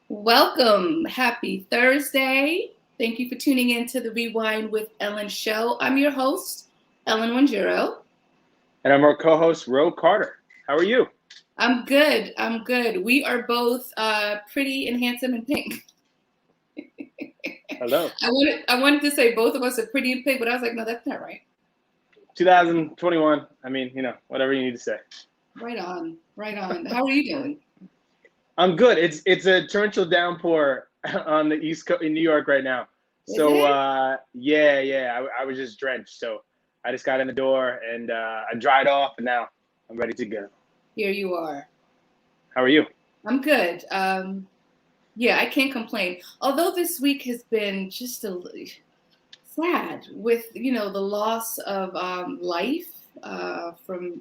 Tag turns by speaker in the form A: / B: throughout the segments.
A: Welcome. Happy Thursday. Thank you for tuning in to the Rewind with Ellen show. I'm your host, Ellen Wanjiro.
B: And I'm our co-host, Ro Carter. How are you?
A: I'm good. We are both pretty and handsome and pink.
B: Hello.
A: I wanted to say both of us are pretty and pink, but I was like, no, that's not right.
B: 2021. Whatever you need to say.
A: Right on. How are you doing?
B: I'm good. It's a torrential downpour on the East Coast in New York right now.
A: Is
B: So
A: it?
B: I was just drenched. So I just got in the door and I dried off, and now I'm ready to go.
A: Here you are.
B: How are you?
A: I'm good. Yeah, I can't complain. Although this week has been just sad with the loss of life from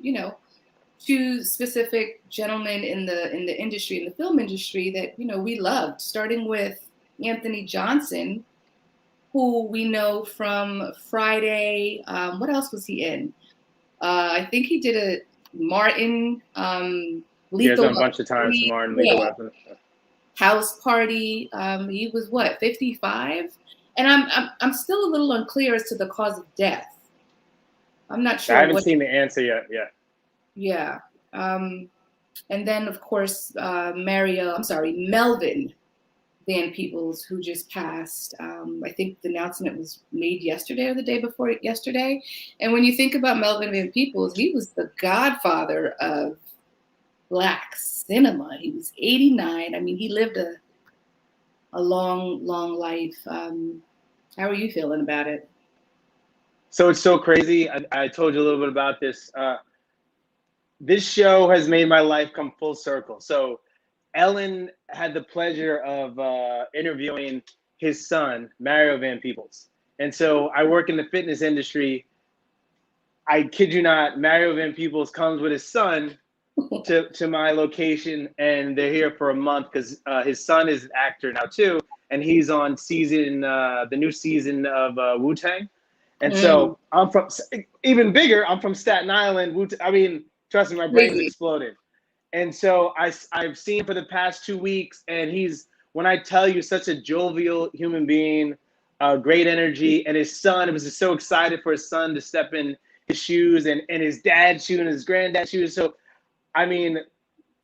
A: two specific gentlemen in the industry, in the film industry, that we loved, starting with Anthony Johnson, who we know from Friday. What else was he in? I think he did a Martin,
B: He has
A: Lethal
B: done a bunch of times.
A: Weapon,
B: Martin, Lethal
A: yeah,
B: Weapon.
A: House Party. He was what, 55? And I'm still a little unclear as to the cause of death. I'm not
B: I
A: sure
B: haven't
A: what.
B: seen the answer yet. Yeah.
A: Yeah. And then of course Melvin Van Peebles, who just passed. I think the announcement was made yesterday or the day before yesterday. And when you think about Melvin Van Peebles, he was the godfather of Black cinema. He was 89. I mean, he lived a long, long life. How are you feeling about it?
B: So it's so crazy. I told you a little bit about this. This show has made my life come full circle. So Ellen had the pleasure of interviewing his son, Mario Van Peebles. And so I work in the fitness industry. I kid you not, Mario Van Peebles comes with his son to my location, and they're here for a month because his son is an actor now too, and he's on the new season of Wu-Tang. And
A: Mm,
B: so I'm from, even bigger, I'm from Staten Island. I mean, trust me, my brain's
A: crazy.
B: exploded. And so I've seen him for the past 2 weeks, and he's, when I tell you, such a jovial human being, great energy. And his son, was just so excited for his son to step in his shoes, and his dad's shoes and his granddad's shoes. So, I mean,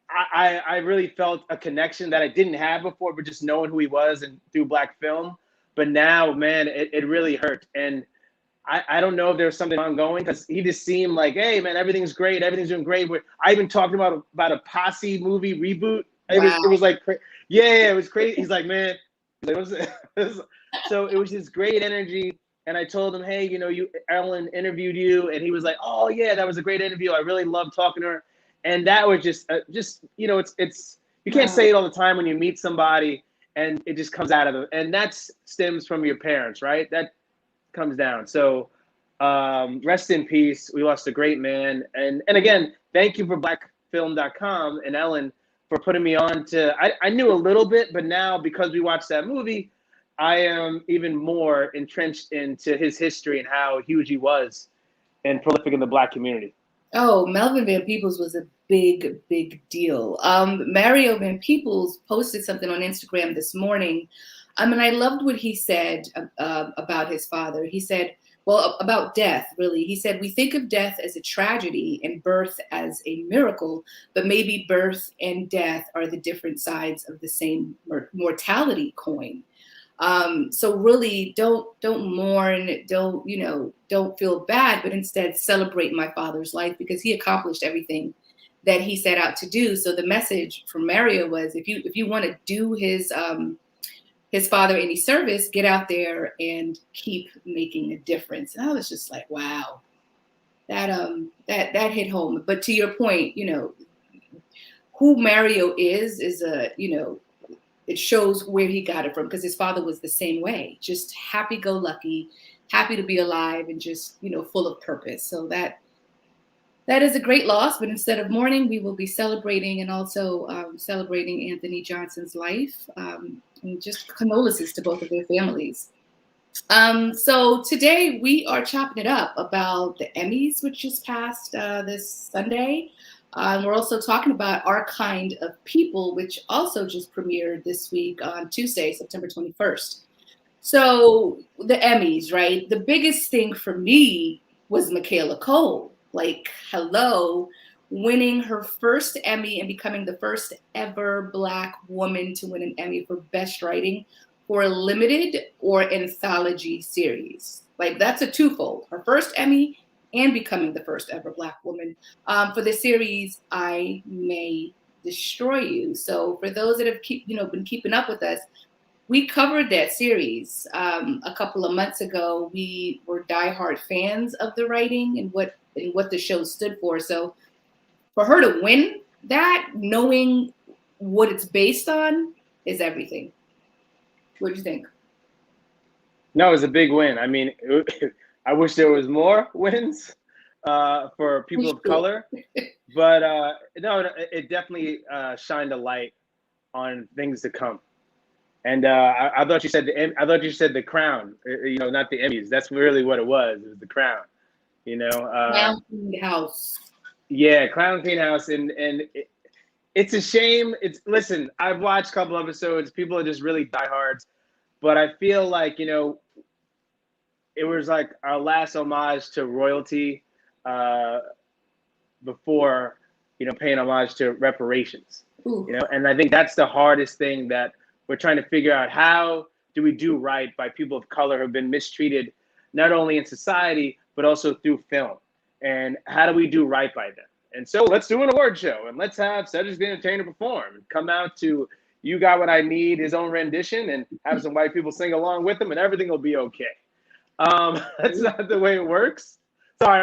B: I really felt a connection that I didn't have before, but just knowing who he was and through Black film. But now, man, it really hurt. And I don't know if there's something ongoing, because he just seemed like, hey, man, everything's great. Everything's doing great. I even talked about a posse movie reboot. It was
A: Wow.
B: like, yeah, it was crazy. He's like, man, so it was just great energy. And I told him, hey, Ellen interviewed you. And he was like, oh, yeah, that was a great interview. I really loved talking to her. And that was just it's you can't
A: Wow.
B: say it all the time when you meet somebody and it just comes out of it. And that stems from your parents, right? That comes down. So rest in peace. We lost a great man. And again, thank you for blackfilm.com and Ellen for putting me on to, I knew a little bit, but now because we watched that movie, I am even more entrenched into his history and how huge he was and prolific in the Black community.
A: Oh, Melvin Van Peebles was a big, big deal. Mario Van Peebles posted something on Instagram this morning. I mean, I loved what he said about his father. He said, well, about death, really. He said, we think of death as a tragedy and birth as a miracle, but maybe birth and death are the different sides of the same mortality coin. So really don't mourn, don't feel bad, but instead celebrate my father's life, because he accomplished everything that he set out to do. So the message from Mario was, if you want to do his father any service, get out there and keep making a difference. And I was just like, wow, that hit home. But to your point, who Mario is it shows where he got it from, because his father was the same way, just happy-go-lucky, happy to be alive, and just full of purpose. So that is a great loss. But instead of mourning, we will be celebrating, and also celebrating Anthony Johnson's life, and just condolences to both of their families. So today we are chopping it up about the Emmys, which just passed this Sunday. We're also talking about Our Kind of People, which also just premiered this week on Tuesday, September 21st. So the Emmys, right? The biggest thing for me was Michaela Cole. Like, hello, winning her first Emmy and becoming the first ever Black woman to win an Emmy for Best Writing for a limited or anthology series. Like, that's a twofold. Her first Emmy and becoming the first ever Black woman for the series I May Destroy You. So for those that have been keeping up with us, we covered that series a couple of months ago. We were diehard fans of the writing and what the show stood for. So for her to win that, knowing what it's based on, is everything. What do you think?
B: No, it was a big win. I mean, I wish there was more wins for people of color, but no, it definitely shined a light on things to come. And I thought you said the Crown, not the Emmys. That's really what it was. It was the Crown,
A: Crown Queen House.
B: Yeah, Crown Queen House, and it's a shame. Listen, I've watched a couple episodes. People are just really diehards, but I feel like it was like our last homage to royalty before paying homage to reparations.
A: Ooh.
B: And I think that's the hardest thing that we're trying to figure out. How do we do right by people of color who have been mistreated, not only in society, but also through film? And how do we do right by them? And so let's do an award show, and let's have Cedric the Entertainer perform and come out to You Got What I Need, his own rendition, and have some white people sing along with him, and everything will be okay. That's not the way it works. Sorry,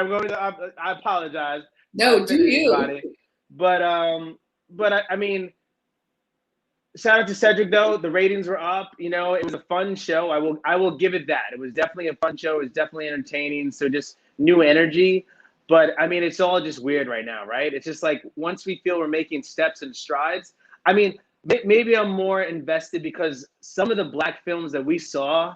B: I apologize.
A: No, do you?
B: Anybody. But I mean, shout out to Cedric though. The ratings were up. It was a fun show. I will give it that. It was definitely a fun show. It was definitely entertaining. So just new energy. But I mean, it's all just weird right now, right? It's just like once we feel we're making steps and strides. I mean, maybe I'm more invested because some of the Black films that we saw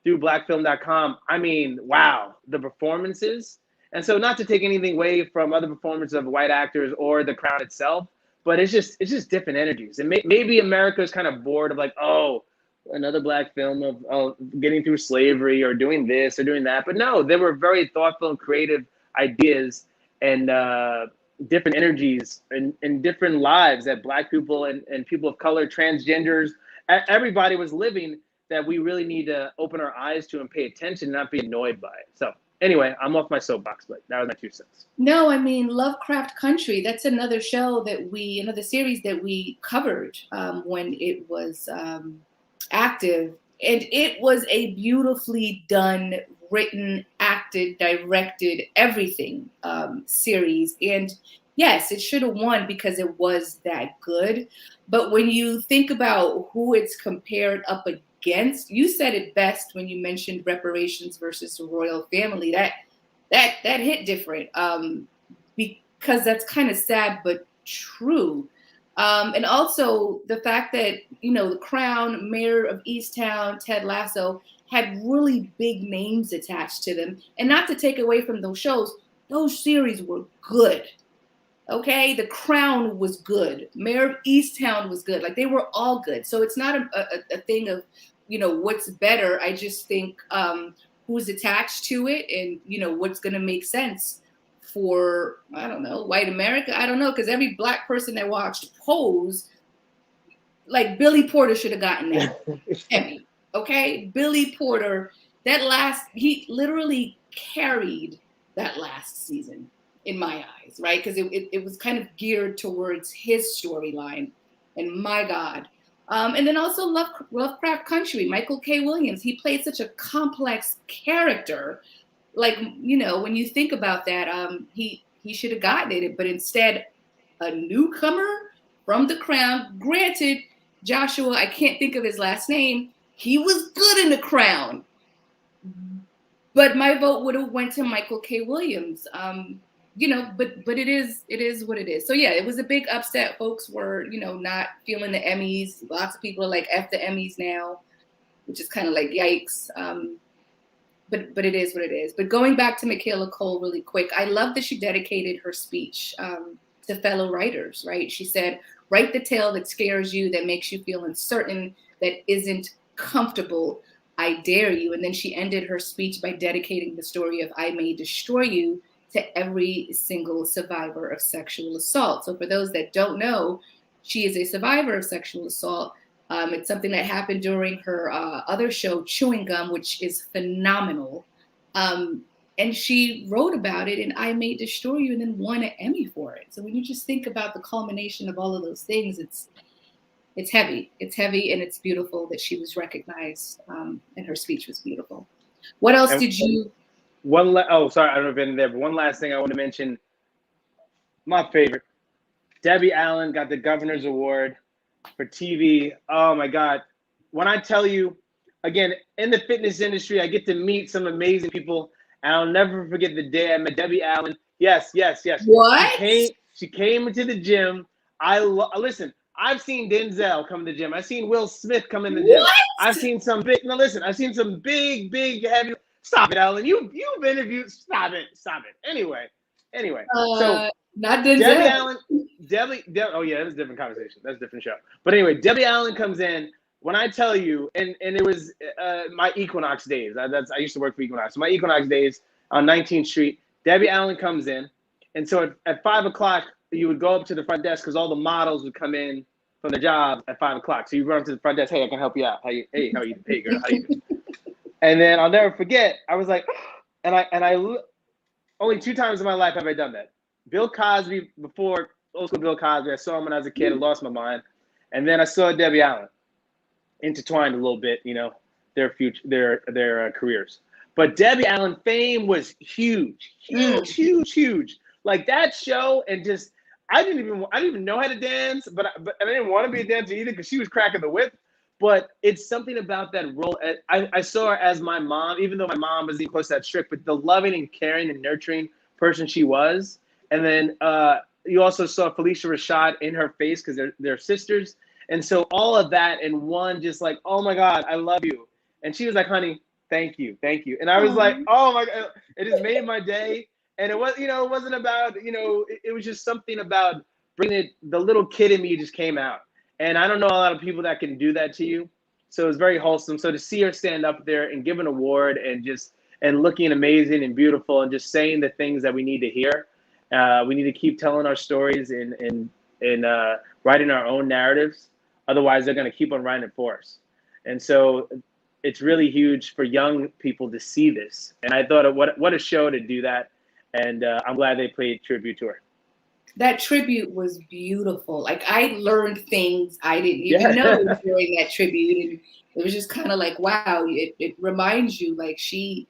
B: through blackfilm.com, I mean, wow, the performances. And so not to take anything away from other performances of white actors or The Crown itself, but it's just different energies. And maybe America is kind of bored of like, oh, another Black film of getting through slavery or doing this or doing that. But no, they were very thoughtful and creative ideas and different energies and different lives that Black people and people of color, transgenders, everybody was living that we really need to open our eyes to and pay attention and not be annoyed by it. So anyway, I'm off my soapbox, but that was my 2 cents.
A: No, I mean, Lovecraft Country, that's another series that we covered when it was active. And it was a beautifully done, written, acted, directed, everything series. And yes, it should have won because it was that good. But when you think about who it's compared up against, you said it best when you mentioned reparations versus the royal family. That hit different because that's kind of sad but true. And also the fact that, The Crown, Mayor of Easttown, Ted Lasso had really big names attached to them. And not to take away from those shows, those series were good. Okay, The Crown was good. Mayor of Easttown was good. Like, they were all good. So it's not a thing of, what's better. I just think who's attached to it and, what's going to make sense for, I don't know, white America. I don't know, because every Black person that watched Pose, like Billy Porter should have gotten that Emmy. Okay, Billy Porter, he literally carried that last season in my eyes, right? Because it was kind of geared towards his storyline, and my God. And then also Lovecraft Country, Michael K. Williams, he played such a complex character. Like, when you think about that, he should have gotten it, but instead, a newcomer from The Crown. Granted, Joshua, I can't think of his last name. He was good in The Crown, but my vote would have went to Michael K. Williams. But it is what it is. So yeah, it was a big upset. Folks were, not feeling the Emmys. Lots of people are like, F the Emmys now, which is kind of like, yikes. But it is what it is. But going back to Michaela Cole really quick, I love that she dedicated her speech to fellow writers, right? She said, write the tale that scares you, that makes you feel uncertain, that isn't comfortable. I dare you. And then she ended her speech by dedicating the story of I May Destroy You to every single survivor of sexual assault. So for those that don't know, she is a survivor of sexual assault. It's something that happened during her other show, Chewing Gum, which is phenomenal. And she wrote about it in I May Destroy You and then won an Emmy for it. So when you just think about the culmination of all of those things, it's heavy. It's heavy, and it's beautiful that she was recognized, and her speech was beautiful. What else did you?
B: Oh, sorry, I don't know if it's in there, but one last thing I want to mention. My favorite, Debbie Allen got the Governor's Award for TV. Oh my God. When I tell you, again, in the fitness industry, I get to meet some amazing people. And I'll never forget the day I met Debbie Allen. Yes.
A: What?
B: She came into the gym. Listen, I've seen Denzel come to the gym. I've seen Will Smith come in the gym. I've seen some big, I've seen some big, heavy. Stop it, Ellen. You've interviewed. Stop it. Anyway. So
A: not Denzel.
B: Debbie Allen, oh yeah, that's a different conversation. That's a different show. But anyway, Debbie Allen comes in. When I tell you, and it was my Equinox days. I used to work for Equinox. So my Equinox days on 19th Street. Debbie Allen comes in, and so at 5 o'clock you would go up to the front desk because all the models would come in from the job at 5 o'clock. So you run up to the front desk. Hey, I can help you out. How are you? Hey, girl, how you doing? And then I'll never forget. I was like, and I only 2 times in my life have I done that. Bill Cosby, before old school Bill Cosby, I saw him when I was a kid. I lost my mind, and then I saw Debbie Allen. Intertwined a little bit, their careers. But Debbie Allen fame was huge. Like that show, and just I didn't even know how to dance, but I didn't want to be a dancer either because she was cracking the whip. But it's something about that role. I saw her as my mom, even though my mom wasn't close to that strict, but the loving and caring and nurturing person she was. And then you also saw Felicia Rashad in her face because they're sisters. And so all of that in one, just like, oh my God, I love you. And she was like, honey, thank you. And I was like, oh my God, it just made my day. And it was, it wasn't about, it was just something about bringing the little kid in me just came out. And I don't know a lot of people that can do that to you. So it was very wholesome. So to see her stand up there and give an award and looking amazing and beautiful and just saying the things that we need to hear. We need to keep telling our stories and writing our own narratives. Otherwise, they're going to keep on writing it for us. And so it's really huge for young people to see this. And I thought, what a show to do that. And I'm glad they played tribute to her.
A: That tribute was beautiful. Like I learned things I didn't even know during that tribute. And it was just kind of like, wow, it reminds you like she's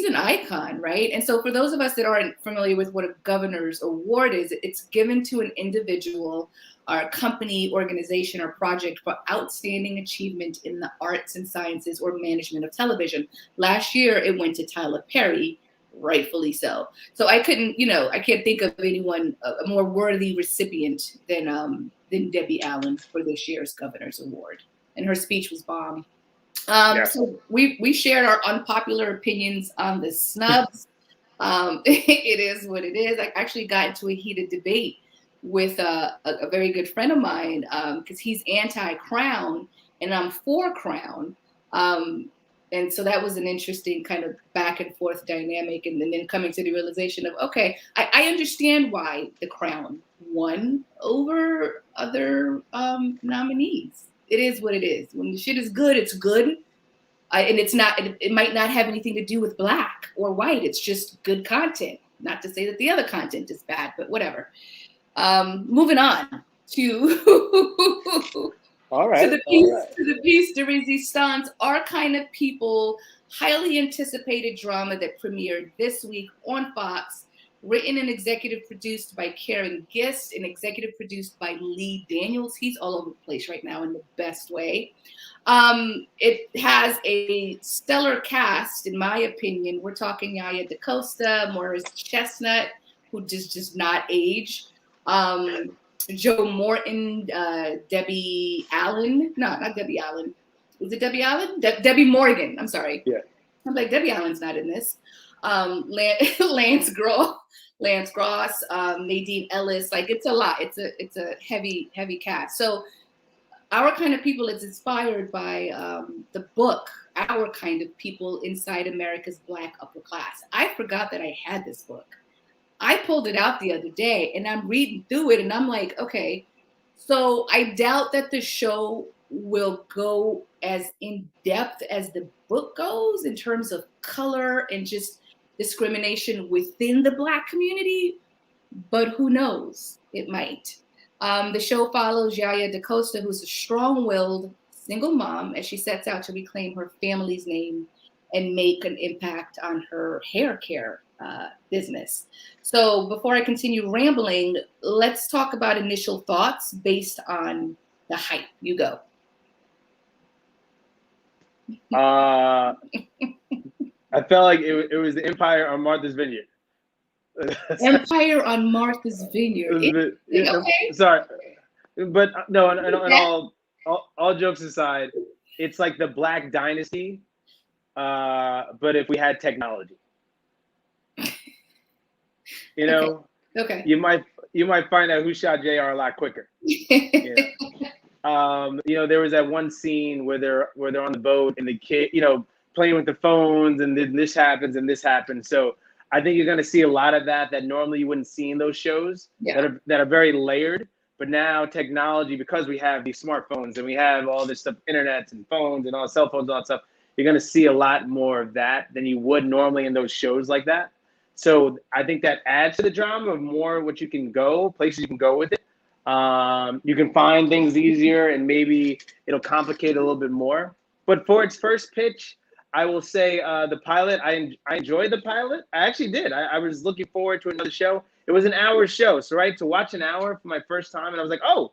A: an icon, right? And so for those of us that aren't familiar with what a Governor's Award is, it's given to an individual or a company, organization, or project for outstanding achievement in the arts and sciences or management of television. Last year, it went to Tyler Perry, rightfully so. So I couldn't, I can't think of anyone a more worthy recipient than Debbie Allen for this year's Governor's Award. And her speech was bomb. So we shared our unpopular opinions on the snubs. It is what it is. I actually got into a heated debate with a very good friend of mine because he's anti-Crown and I'm for Crown. And so that was an interesting kind of back and forth dynamic. And then coming to the realization of, okay, I understand why the Crown won over other nominees. It is what it is. When the shit is good, it's good. And it's not, it might not have anything to do with black or white. It's just good content. Not to say that the other content is bad, but whatever. Moving on to
B: all right,
A: to the piece de resistance, Our Kind of People, highly anticipated drama that premiered this week on Fox, written and executive produced by Karin Gist and executive produced by Lee Daniels. He's all over the place right now in the best way. It has a stellar cast, in my opinion. We're talking Yaya DaCosta, Morris Chestnut, who does not age. Joe Morton, Debbie Allen. No, not Debbie Allen. Is it Debbie Allen? Debbie Morgan. I'm sorry.
B: Yeah.
A: I'm like, Debbie Allen's not in this. Lance Gross, Nadine Ellis. Like it's a lot. It's a heavy cast. So Our Kind of People is inspired by the book Our Kind of People Inside America's Black Upper Class. I forgot that I had this book. I pulled it out the other day and I'm reading through it and I'm like, okay, so I doubt that the show will go as in depth as the book goes in terms of color and just discrimination within the Black community, but who knows? It might. The show follows Yaya DaCosta, who's a strong-willed single mom, as she sets out to reclaim her family's name and make an impact on her hair care business. So before I continue rambling, let's talk about initial thoughts based on the hype. You go.
B: I felt like it was the Empire on Martha's Vineyard.
A: Empire on Martha's Vineyard. Okay.
B: Sorry, but no. And all jokes aside, it's like the Black Dynasty, but if we had technology, you know,
A: okay.
B: you might find out who shot JR a lot quicker. You know, there was that one scene where they're on the boat and the kid, you know, playing with the phones, and then this happens and this happens. So I think you're going to see a lot of that normally you wouldn't see in those shows that are very layered. But now technology, because we have these smartphones and we have all this stuff, internet and phones and all cell phones, all that stuff, you're going to see a lot more of that than you would normally in those shows like that. So I think that adds to the drama of more what you can go, places you can go with it. You can find things easier and maybe it'll complicate a little bit more. But for its first pitch, I will say the pilot, I enjoyed the pilot. I actually did. I was looking forward to another show. It was an hour show. So, right, to watch an hour for my first time, and I was like, oh,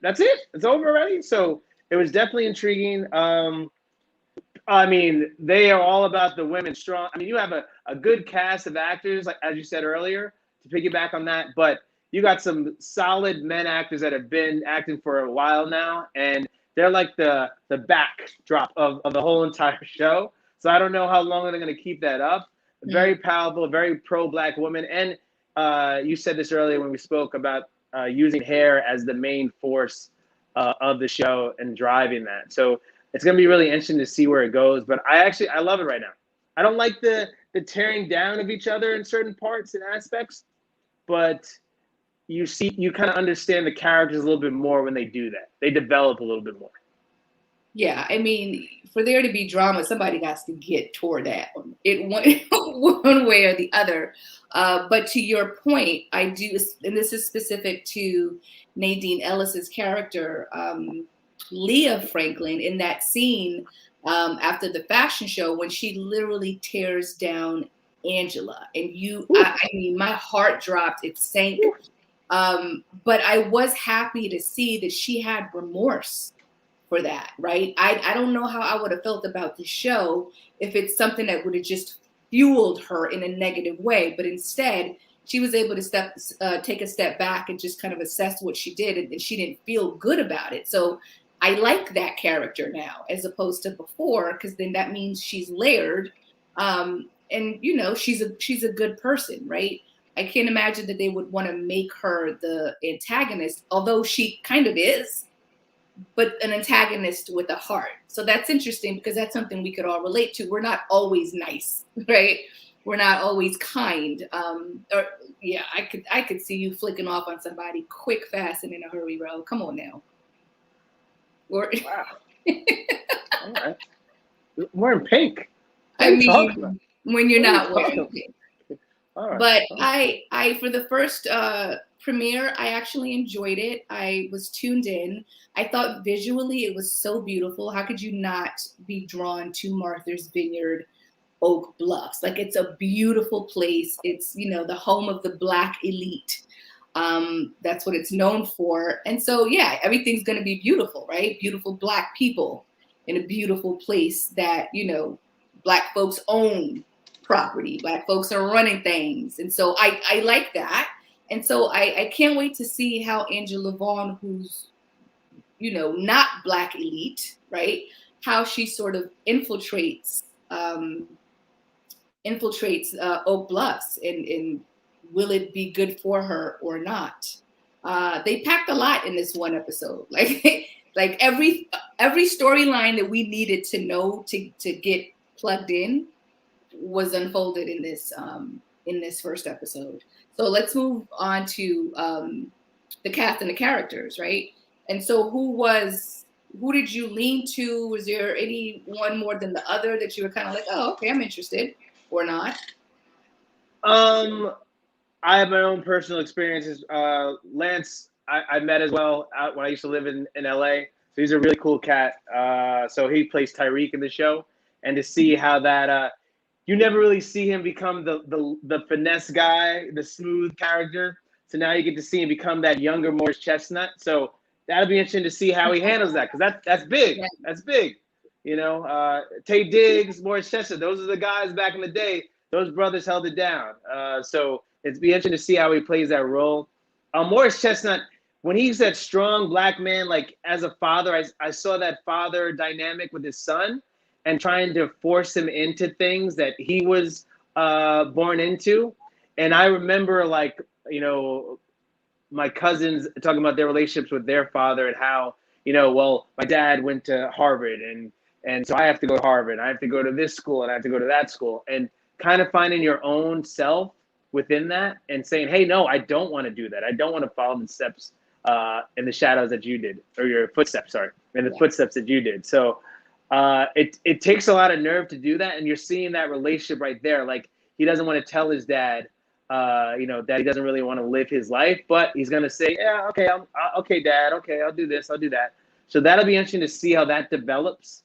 B: that's it? It's over already? So it was definitely intriguing. I mean, they are all about the women strong. I mean, you have a good cast of actors, like as you said earlier, to piggyback on that. But you got some solid men actors that have been acting for a while now, and they're like the backdrop of the whole entire show. So I don't know how long they're going to keep that up. Very powerful, very pro-Black woman. And you said this earlier when we spoke about using hair as the main force of the show and driving that. So it's going to be really interesting to see where it goes. But I love it right now. I don't like the tearing down of each other in certain parts and aspects, but you kind of understand the characters a little bit more when they do that. They develop a little bit more. Yeah,
A: I mean, for there to be drama, somebody has to get toward that one way or the other. But to your point, I do, and this is specific to Nadine Ellis's character, Leah Franklin, in that scene after the fashion show when she literally tears down Angela. And I mean, my heart dropped, it sank. But I was happy to see that she had remorse for that, right? I don't know how I would have felt about the show if it's something that would have just fueled her in a negative way. But instead, she was able to take a step back and just kind of assess what she did, and she didn't feel good about it. So I like that character now as opposed to before, because then that means she's layered, and you know, she's a good person, right? I can't imagine that they would want to make her the antagonist, although she kind of is, but an antagonist with a heart. So that's interesting because that's something we could all relate to. We're not always nice, right? We're not always kind. I could see you flicking off on somebody quick, fast, and in a hurry, bro. Come on now.
B: Wow. All right. I'm wearing pink.
A: I mean, when you're not wearing pink.
B: All right.
A: But I for the first premiere, I actually enjoyed it. I was tuned in. I thought visually it was so beautiful. How could you not be drawn to Martha's Vineyard, Oak Bluffs? Like, it's a beautiful place. It's, you know, the home of the Black elite. That's what it's known for. And so, yeah, everything's going to be beautiful, right? Beautiful Black people in a beautiful place that, you know, Black folks own property. Black folks are running things. And so I like that. And so I can't wait to see how Angela Vaughn, who's, you know, not Black elite, right? How she sort of infiltrates infiltrates Oak Bluffs, and will it be good for her or not? They packed a lot in this one episode. Like every storyline that we needed to know to get plugged in was unfolded in this first episode. So let's move on to the cast and the characters, right? And so who did you lean to? Was there any one more than the other that you were kind of like, oh, okay, I'm interested, or not?
B: I have my own personal experiences. Lance, I met as well out when I used to live in LA. So he's a really cool cat. So he plays Tyreek in the show, and to see how that you never really see him become the finesse guy, the smooth character. So now you get to see him become that younger Morris Chestnut. So that'll be interesting to see how he handles that, because that's big.
A: Yeah.
B: That's big. You know, Tay Diggs, Morris Chestnut, those are the guys back in the day. Those brothers held it down. So it'd be interesting to see how he plays that role. Morris Chestnut, when he's that strong black man, like as a father, I saw that father dynamic with his son and trying to force him into things that he was born into. And I remember, like, you know, my cousins talking about their relationships with their father and how, you know, well, my dad went to Harvard and so I have to go to Harvard. I have to go to this school and I have to go to that school. And kind of finding your own self within that and saying, hey, no, I don't want to do that. I don't want to follow the steps in the shadows that you did, or your footsteps, sorry, in the footsteps that you did. So it takes a lot of nerve to do that. And you're seeing that relationship right there. Like, he doesn't want to tell his dad, you know, that he doesn't really want to live his life, but he's going to say, yeah, okay, okay, Dad, okay, I'll do this, I'll do that. So that'll be interesting to see how that develops.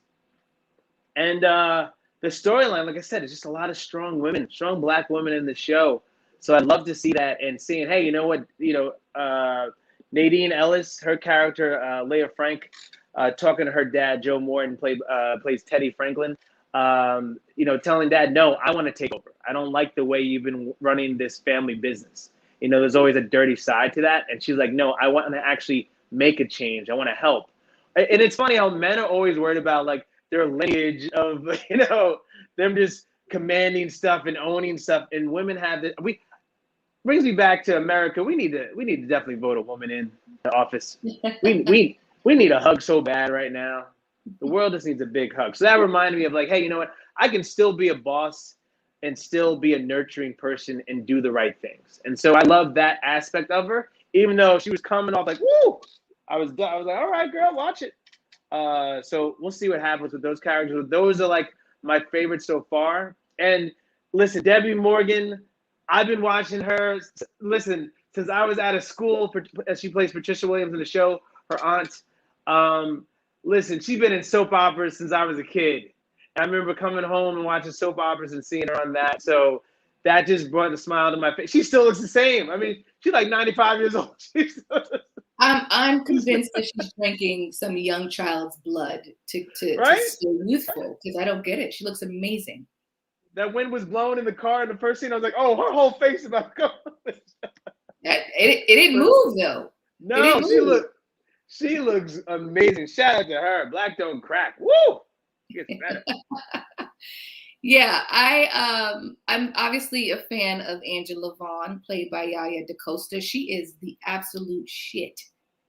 B: And the storyline, like I said, is just a lot of strong women, strong black women in the show. So I'd love to see that and seeing, hey, you know what, Nadine Ellis, her character, Leah Frank, talking to her dad, Joe Morton, plays Teddy Franklin, telling dad, no, I want to take over. I don't like the way you've been running this family business. You know, there's always a dirty side to that. And she's like, no, I want to actually make a change. I want to help. And it's funny how men are always worried about, like, their lineage of, them just commanding stuff and owning stuff. And women have this. Brings me back to America. We need to definitely vote a woman in the office. We need a hug so bad right now. The world just needs a big hug. So that reminded me of, like, hey, you know what? I can still be a boss and still be a nurturing person and do the right things. And so I love that aspect of her, even though she was coming off like, woo, I was like, all right, girl, watch it. So we'll see what happens with those characters. Those are, like, my favorites so far. And listen, Debbie Morgan, I've been watching her, listen, since I was out of school. She plays Patricia Williams in the show, her aunt. Listen, she's been in soap operas since I was a kid. I remember coming home and watching soap operas and seeing her on that. So that just brought a smile to my face. She still looks the same. I mean, she's like 95 years old.
A: I'm convinced that she's drinking some young child's blood to stay youthful, because I don't get it. She looks amazing.
B: That wind was blowing in the car in the first scene. I was like, oh, her whole face is about to go.
A: It didn't move, though.
B: No, she looks amazing. Shout out to her. Black don't crack. Woo! She gets better.
A: Yeah, I'm obviously a fan of Angela Vaughn, played by Yaya DaCosta. She is the absolute shit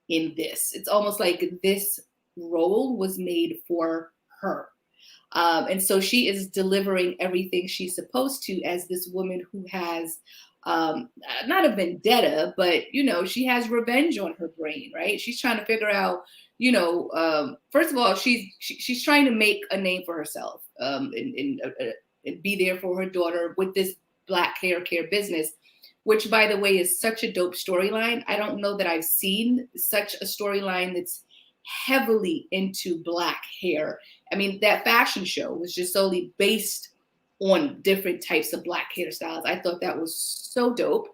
A: in this. It's almost like this role was made for her. And so she is delivering everything she's supposed to as this woman who has not a vendetta, but, she has revenge on her brain, right? She's trying to figure out, first of all, she's trying to make a name for herself and be there for her daughter with this black hair care business, which, by the way, is such a dope storyline. I don't know that I've seen such a storyline that's heavily into black hair. I mean, that fashion show was just solely based on different types of black hairstyles. I thought that was so dope.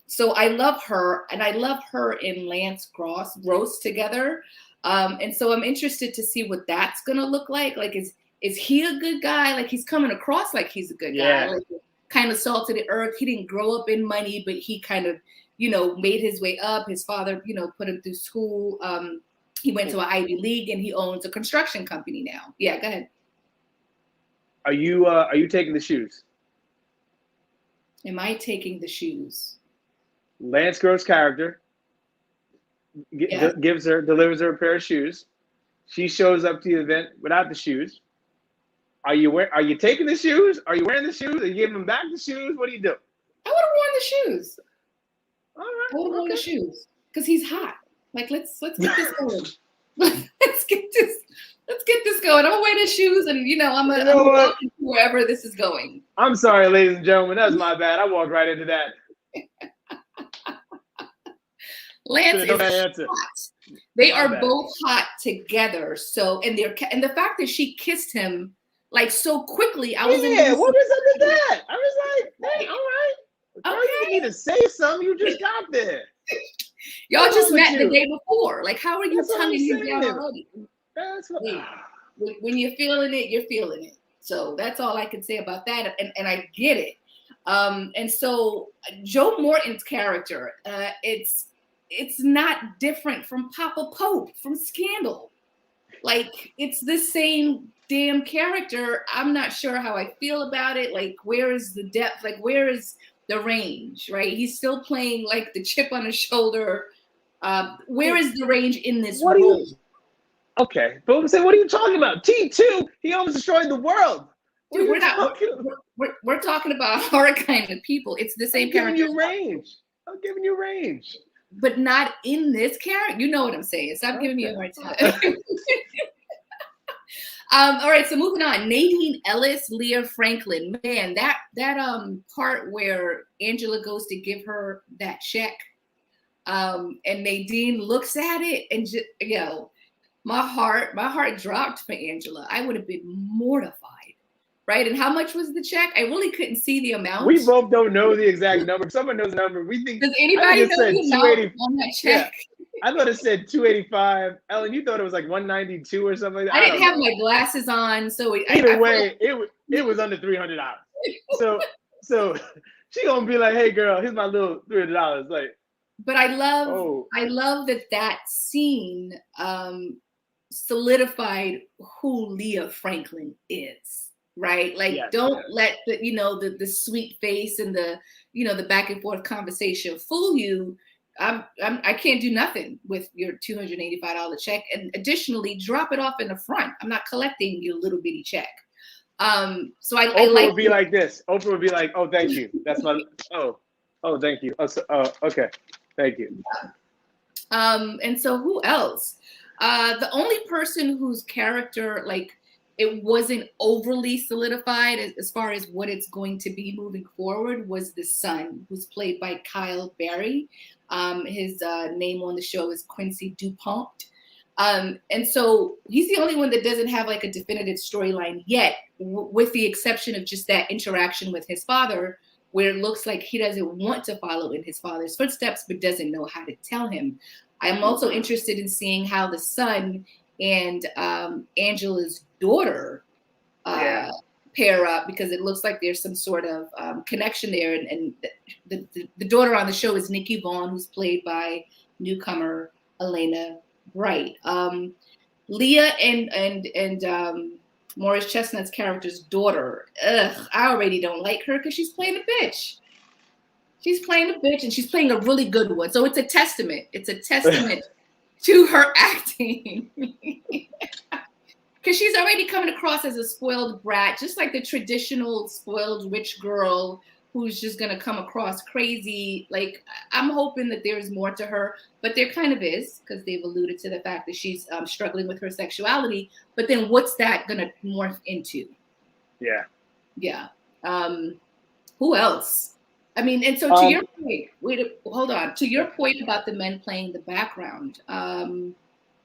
A: So I love her, and I love her and Lance Gross together. And so I'm interested to see what that's gonna look like. Like, is he a good guy? Like, he's coming across like he's a good guy. Like, kind of salted the earth. He didn't grow up in money, but he kind of, made his way up. His father, put him through school. He went to an Ivy League, and he owns a construction company now. Yeah, go ahead.
B: Are you taking the shoes?
A: Am I taking the shoes?
B: Lance Gross character
A: Yeah.
B: delivers her a pair of shoes. She shows up to the event without the shoes. Are you taking the shoes? Are you wearing the shoes? Are you giving them back the shoes? What do you do?
A: I would have worn the shoes.
B: All right.
A: I would have worn the shoes because he's hot. Like let's get this going. let's get this going. I'm gonna wear the shoes, and I'm gonna walk into wherever this is going.
B: I'm sorry, ladies and gentlemen. That's my bad. I walked right into that.
A: Lance is hot. They are both hot together. So, and the fact that she kissed him like so quickly, I was
B: what was up with that? I was like, hey, all right. Okay. You need to say something. You just got there.
A: Y'all just met the day before. Like, how are you tonguing him down already?
B: That's what.
A: When you're feeling it, you're feeling it. So that's all I can say about that. And I get it. And so Joe Morton's character, it's not different from Papa Pope from Scandal. Like, it's the same damn character. I'm not sure how I feel about it. Like, where is the depth? Like, where is the range, right? He's still playing like the chip on his shoulder. Where is the range in this role?
B: Okay, but I'm saying, what are you talking about? T2, he almost destroyed the world.
A: Dude, we're talking about our kind of people. It's the same character.
B: I'm giving you range.
A: But not in this character. You know what I'm saying. Stop giving me a hard time. All right, so moving on. Nadine Ellis, Leah Franklin. Man, that part where Angela goes to give her that check, and Nadine looks at it and just, my heart dropped for Angela. I would have been mortified. Right? And how much was the check? I really couldn't see the amount.
B: We both don't know the exact number. If someone knows the number, we think.
A: Does anybody know the amount on that check?
B: Yeah. I thought it said 285. Ellen, you thought it was like 192 or something like that.
A: I didn't have my glasses on, so
B: either way, it was under $300. So she gonna be like, "Hey, girl, here's my little $300." Like,
A: but I love that scene solidified who Leah Franklin is. Right? Like, don't let the sweet face and the back and forth conversation fool you. I can't do nothing with your $285 check, and additionally, drop it off in the front. I'm not collecting your little bitty check. So I
B: Oprah
A: like
B: would be like this. Oprah would be like, "Oh, thank you. That's my thank you. Okay, thank you."
A: And so who else? The only person whose character, like, it wasn't overly solidified as far as what it's going to be moving forward was the son, who's played by Kyle Berry. His name on the show is Quincy DuPont. And so he's the only one that doesn't have like a definitive storyline yet, with the exception of just that interaction with his father, where it looks like he doesn't want to follow in his father's footsteps, but doesn't know how to tell him. I'm also interested in seeing how the son and Angela's daughter pair up, because it looks like there's some sort of connection there. And the daughter on the show is Nikki Vaughn, who's played by newcomer Elena Bright. Leah and Morris Chestnut's character's daughter, I already don't like her because she's playing a bitch. She's playing a bitch, and she's playing a really good one. So it's a testament. It's a testament to her acting. Because she's already coming across as a spoiled brat, just like the traditional spoiled rich girl who's just going to come across crazy. Like, I'm hoping that there's more to her, but there kind of is, because they've alluded to the fact that she's struggling with her sexuality. But then what's that going to morph into? Yeah. Who else? I mean, and so to your point, hold on. To your point about the men playing the background,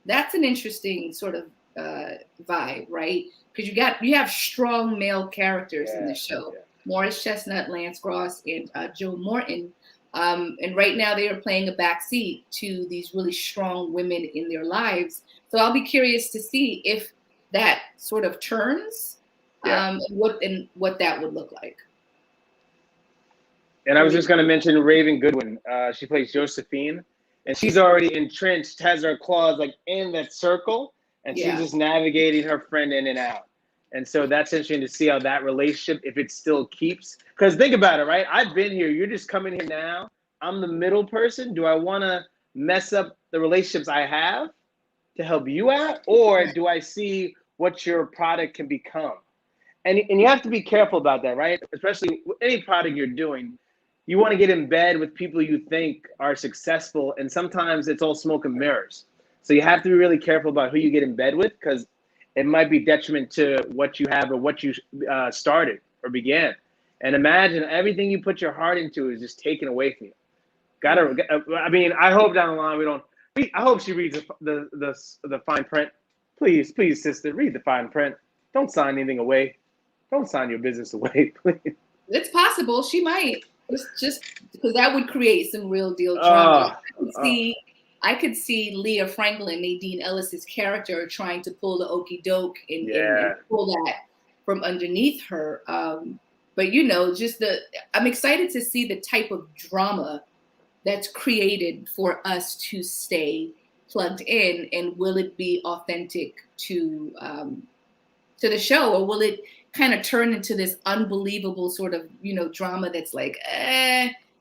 A: that's an interesting sort of vibe, right? Because you have strong male characters in the show. Morris Chestnut, Lance Gross, and Joe Morton. And right now they are playing a backseat to these really strong women in their lives. So I'll be curious to see if that sort of turns, and what that would look like.
B: And I was just going to mention Raven Goodwin. She plays Josephine, and she's already entrenched, has her claws like in that circle, and she's just navigating her friend in and out. And so that's interesting to see how that relationship, if it still keeps. Because think about it, right? I've been here. You're just coming here now. I'm the middle person. Do I want to mess up the relationships I have to help you out? Or do I see what your product can become? And you have to be careful about that, right? Especially with any product you're doing. You want to get in bed with people you think are successful. And sometimes it's all smoke and mirrors. So you have to be really careful about who you get in bed with, because it might be detriment to what you have or what you started or began. And imagine everything you put your heart into is just taken away from you. I mean, I hope down the line we don't. I hope she reads the fine print. Please, sister, read the fine print. Don't sign anything away. Don't sign your business away, please.
A: It's possible she might. It's just because that would create some real deal drama. I could see Leah Franklin, Nadine Ellis's character, trying to pull the okey doke and pull that from underneath her. But I'm excited to see the type of drama that's created for us to stay plugged in, and will it be authentic to the show, or will it kind of turn into this unbelievable sort of drama that's like,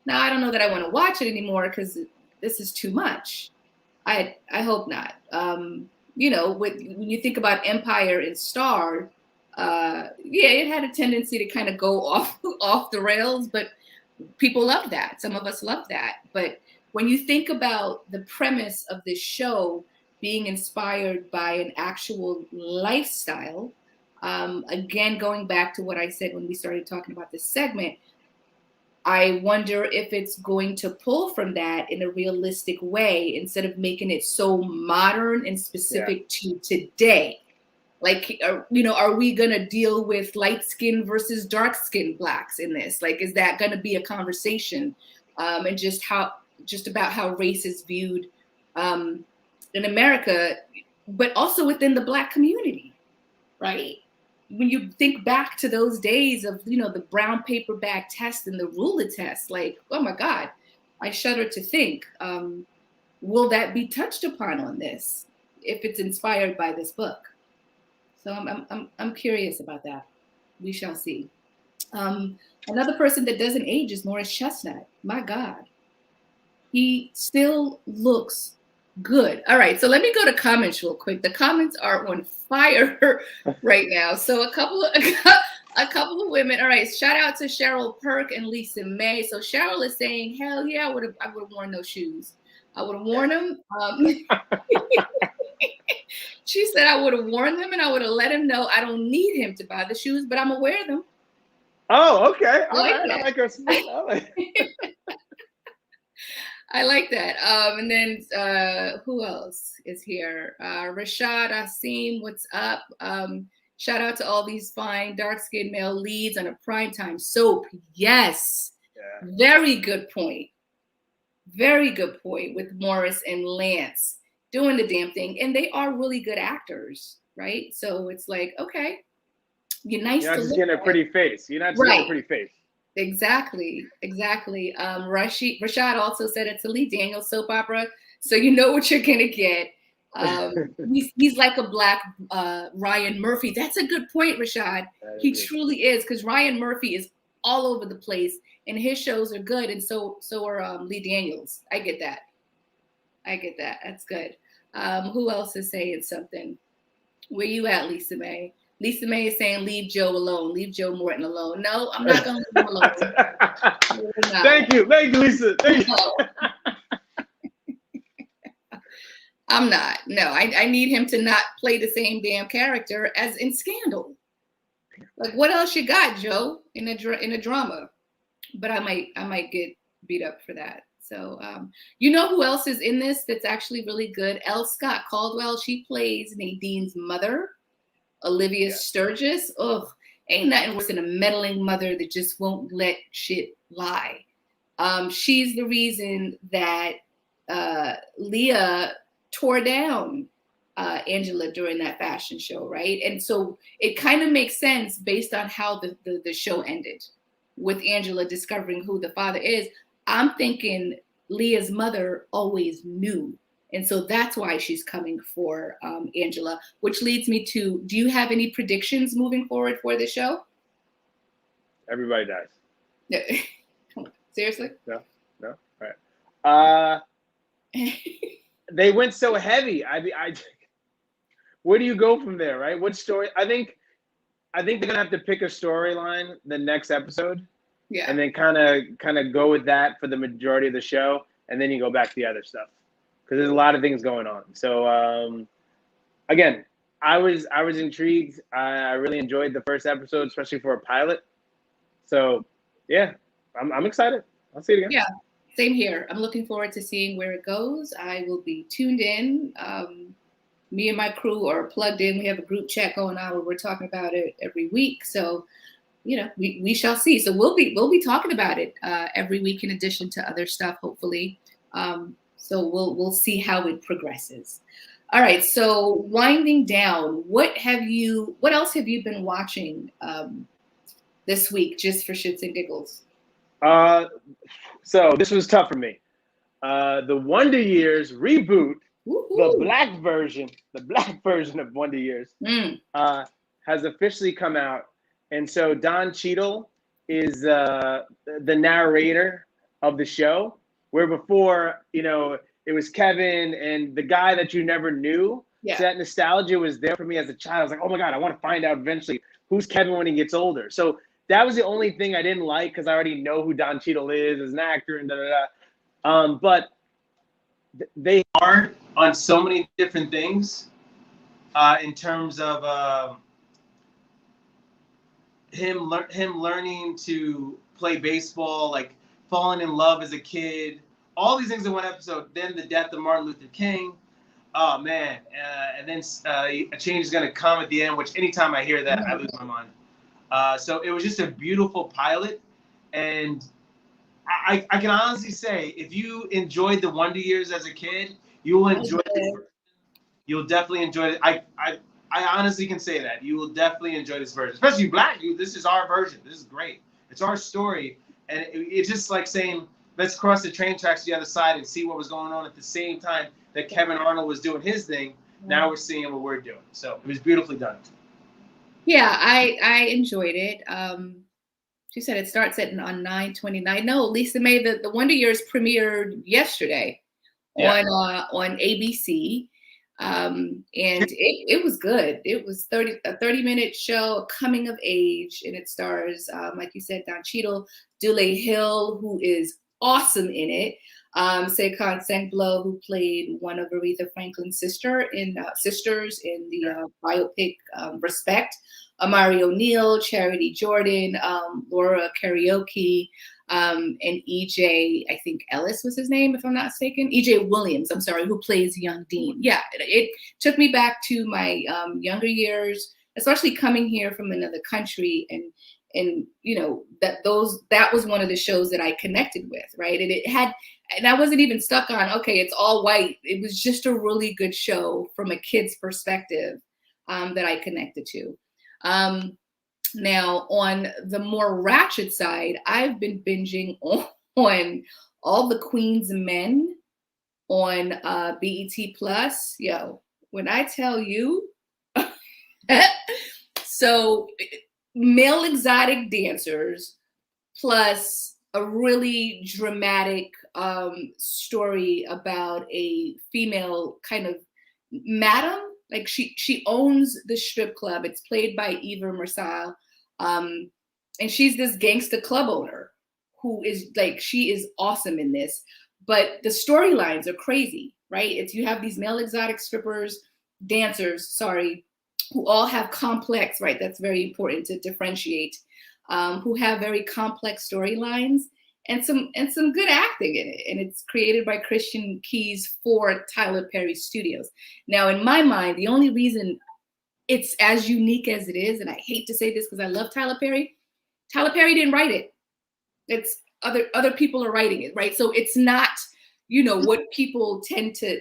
A: no, I don't know that I want to watch it anymore because this is too much. I hope not. When you think about Empire and Star, it had a tendency to kind of go off the rails, but people love that. Some of us love that. But when you think about the premise of this show being inspired by an actual lifestyle, again, going back to what I said when we started talking about this segment, I wonder if it's going to pull from that in a realistic way instead of making it so modern and specific to today. Like, are we going to deal with light skin versus dark skin blacks in this? Like, is that going to be a conversation? And just about how race is viewed in America, but also within the Black community, right? When you think back to those days of, the brown paper bag test and the ruler test, like, oh my God, I shudder to think, will that be touched upon on this if it's inspired by this book? So I'm curious about that. We shall see. Another person that doesn't age is Morris Chestnut. My God, he still looks good. All right, so let me go to comments real quick. The comments are on fire right now. So a couple of women. All right, shout out to Cheryl Perk and Lisa May. So Cheryl is saying, hell yeah, I would have worn those shoes. I would have worn them. She said I would have worn them and I would have let him know I don't need him to buy the shoes, but I'm gonna wear them.
B: Oh, okay. All right. I like her.
A: I like that. And then who else is here? Rashad Asim, what's up? Shout out to all these fine dark-skinned male leads on a primetime soap. Yes. Yeah. Very good point. Very good point with Morris and Lance doing the damn thing. And they are really good actors, right? So it's like, okay, you're nice. You're not
B: just getting a pretty face. You're not just getting a pretty face.
A: Exactly. Rashad also said it's a Lee Daniels soap opera, so you know what you're gonna get. He's like a Black Ryan Murphy. That's a good point, Rashad. He truly is, because Ryan Murphy is all over the place, and his shows are good, and so are Lee Daniels. I get that. That's good. Who else is saying something? Where you at, Lisa May? Lisa May is saying, leave Joe alone. Leave Joe Morton alone. No, I'm not going to leave him alone.
B: Thank you, Lisa. Thank you.
A: I'm not. No, I need him to not play the same damn character as in Scandal. Like, what else you got, Joe, in a drama? But I might get beat up for that. So, who else is in this that's actually really good? L. Scott Caldwell. She plays Nadine's mother, Olivia Sturgis. Ugh, ain't nothing worse than a meddling mother that just won't let shit lie. She's the reason that Leah tore down Angela during that fashion show, right? And so it kind of makes sense based on how the show ended with Angela discovering who the father is. I'm thinking Leah's mother always knew And so that's why she's coming for Angela, which leads me to, do you have any predictions moving forward for the show?
B: Everybody dies.
A: No. Come on. Seriously?
B: No? All right. They went so heavy. Where do you go from there, right? What story? I think they're gonna have to pick a storyline the next episode,
A: Yeah.
B: and then kind of go with that for the majority of the show, and then you go back to the other stuff because there's a lot of things going on. So again, I was intrigued. I really enjoyed the first episode, especially for a pilot. So yeah, I'm excited. I'll see it again.
A: Yeah. Same here. I'm looking forward to seeing where it goes. I will be tuned in. Me and my crew are plugged in. We have a group chat going on where we're talking about it every week. So, we shall see. So we'll be talking about it every week in addition to other stuff, hopefully. So we'll see how it progresses. All right. So winding down, what else have you been watching this week, just for shits and giggles?
B: So this was tough for me. The Wonder Years reboot,
A: Woo-hoo.
B: the black version of Wonder Years, has officially come out, and so Don Cheadle is the narrator of the show, where before it was Kevin and the guy that you never knew.
A: Yeah.
B: So that nostalgia was there for me as a child. I was like, oh my God, I want to find out eventually who's Kevin when he gets older. So that was the only thing I didn't like because I already know who Don Cheadle is as an actor and but they are on so many different things in terms of him learning to play baseball, like falling in love as a kid, all these things in one episode. Then the death of Martin Luther King. Oh man, and then a change is gonna come at the end. Which anytime I hear that, I lose my mind. So it was just a beautiful pilot, and I can honestly say, if you enjoyed the Wonder Years as a kid, you will enjoy it. You'll definitely enjoy it. I honestly can say that you will definitely enjoy this version, especially Black. This is our version. This is great. It's our story, and it's just like saying, let's cross the train tracks to the other side and see what was going on at the same time that Kevin Arnold was doing his thing. Now we're seeing what we're doing. So it was beautifully done.
A: Yeah, I enjoyed it. She said it starts on 9/29. No, Lisa May, the Wonder Years premiered yesterday on ABC. And it was good. It was a 30-minute show, a coming of age, and it stars, like you said, Don Cheadle, Dule Hill, who is awesome in it. Sekon Sengblo, who played one of Aretha Franklin's sisters in the biopic Respect. Amari O'Neal, Charity Jordan, Laura Karaoke, and EJ, I think Ellis was his name, if I'm not mistaken. EJ Williams, I'm sorry, who plays young Dean. Yeah, it took me back to my younger years, especially coming here from another country, and that was one of the shows that I connected with, right? And I wasn't even stuck on, okay, it's all white. It was just a really good show from a kid's perspective that I connected to. Now, on the more ratchet side, I've been binging on All the Queen's Men on BET Plus. Yo, when I tell you, so male exotic dancers plus a really dramatic story about a female kind of madam. Like she owns the strip club. It's played by Eva Marsal. And she's this gangster club owner who is like, she is awesome in this, but the storylines are crazy, right? You have these male exotic dancers, who all have complex, right? That's very important to differentiate, who have very complex storylines and some good acting in it. And it's created by Christian Keys for Tyler Perry Studios. Now, in my mind, the only reason it's as unique as it is, and I hate to say this because I love Tyler Perry didn't write it. It's other people are writing it, right? So it's not, what people tend to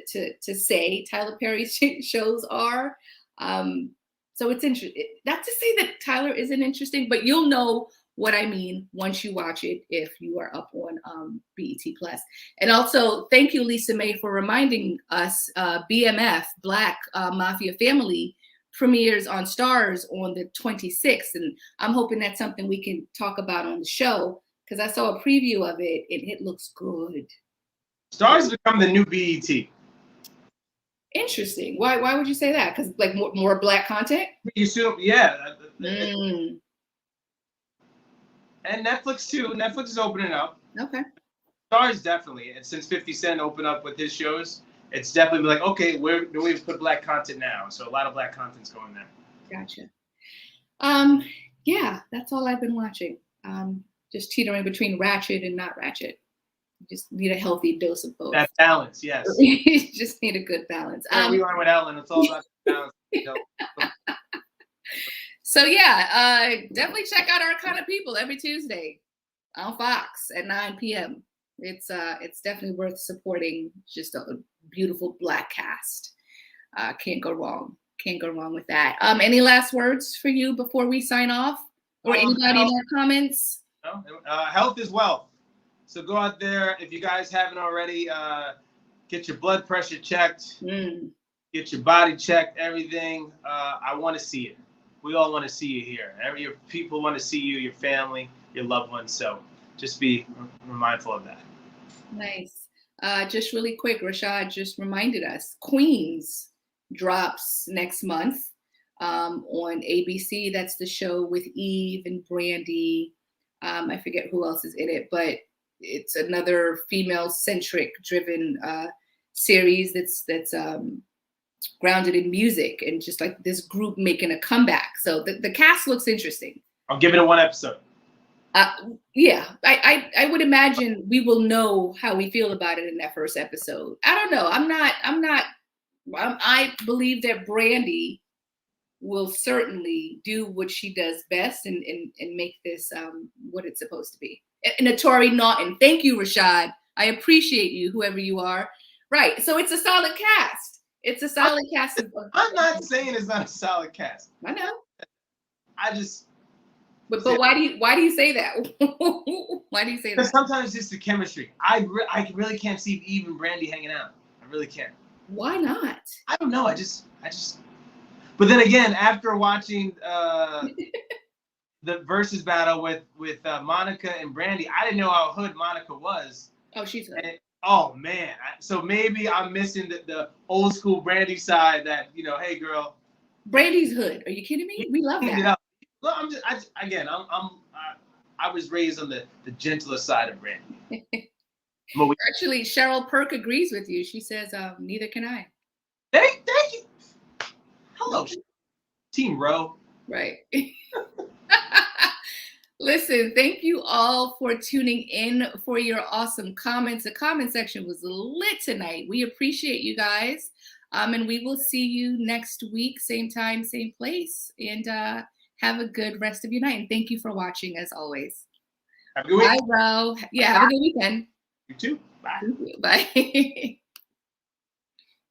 A: say Tyler Perry shows are. So it's interesting. Not to say that Tyler isn't interesting, but you'll know what I mean once you watch it, if you are up on BET Plus. And also, thank you, Lisa May, for reminding us BMF, Black Mafia Family, premieres on Stars on the 26th. And I'm hoping that's something we can talk about on the show, because I saw a preview of it and it looks good.
B: Stars has become the new BET.
A: Interesting. Why would you say that? Because like more Black content?
B: You assume, yeah. And Netflix too. Netflix is opening up.
A: Okay.
B: Stars definitely. And since 50 Cent opened up with his shows, it's definitely like, okay, where do we put Black content now? So a lot of Black content's going there.
A: Gotcha. Yeah, that's all I've been watching. Just teetering between Ratchet and not Ratchet. You just need a healthy dose of both.
B: That balance, yes.
A: You just need a good balance.
B: We learn with Ellen. It's all about balance.
A: So yeah, definitely check out Our Kind of People every Tuesday on Fox at 9 p.m. It's definitely worth supporting. Just a beautiful Black cast. Can't go wrong. Can't go wrong with that. Any last words for you before we sign off? Or anybody in our comments?
B: No? Health is wealth. So go out there. If you guys haven't already, get your blood pressure checked. Get your body checked, everything. I want to see it. We all want to see you here. Your people want to see you, your family, your loved ones. So just be mindful of that.
A: Nice. Just really quick, Rashad just reminded us, Queens drops next month on ABC. That's the show with Eve and Brandy. I forget who else is in it, but it's another female-centric driven series that's grounded in music and just like this group making a comeback. So the cast looks interesting.
B: I'll give it a one episode.
A: Yeah, I would imagine we will know how we feel about it in that first episode. I don't know. I believe that Brandy will certainly do what she does best and make this what it's supposed to be. And Naturi Naughton. Thank you, Rashad. I appreciate you, whoever you are. Right. So it's a solid cast. It's a solid cast.
B: I'm not saying it's not a solid cast.
A: I know.
B: I just.
A: But why do you say that? Why do you say that?
B: Because sometimes it's the chemistry. I really can't see Eve and Brandy hanging out. I really can't.
A: Why not?
B: I don't know. I just. But then again, after watching the versus battle with Monica and Brandy, I didn't know how hood Monica was.
A: Oh, she's hood.
B: Oh man! So maybe I'm missing the old school Brandy side. That hey girl.
A: Brandy's hood. Are you kidding me? We love that.
B: Well, I was raised on the gentler side of Brandy.
A: Actually, Cheryl Perk agrees with you. She says, neither can I.
B: Thank you. Hello, Team Row.
A: Right. Listen, thank you all for tuning in, for your awesome comments. The comment section was lit tonight. We appreciate you guys. And we will see you next week, same time, same place. And have a good rest of your night. And thank you for watching, as always.
B: Have a good week.
A: Bye, bro. Yeah, have a good weekend.
B: You too. Bye.
A: Bye.